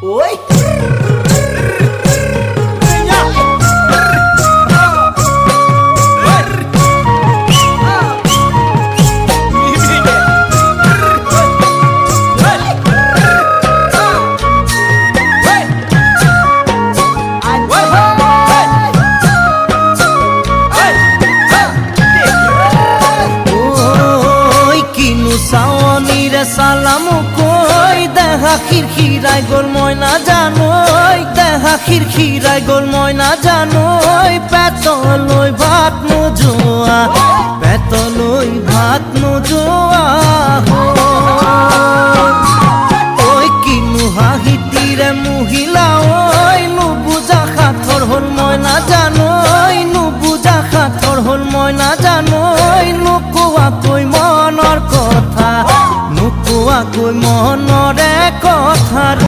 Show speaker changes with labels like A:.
A: ওই
B: সালাম কই দেখা খিরখিরাই গোল ময়না জানোই দেখা খিরখিরাই গোল ময়না জানোই পেতলই ভাত নোজোয়া পেতলই ভাত নোজোয়া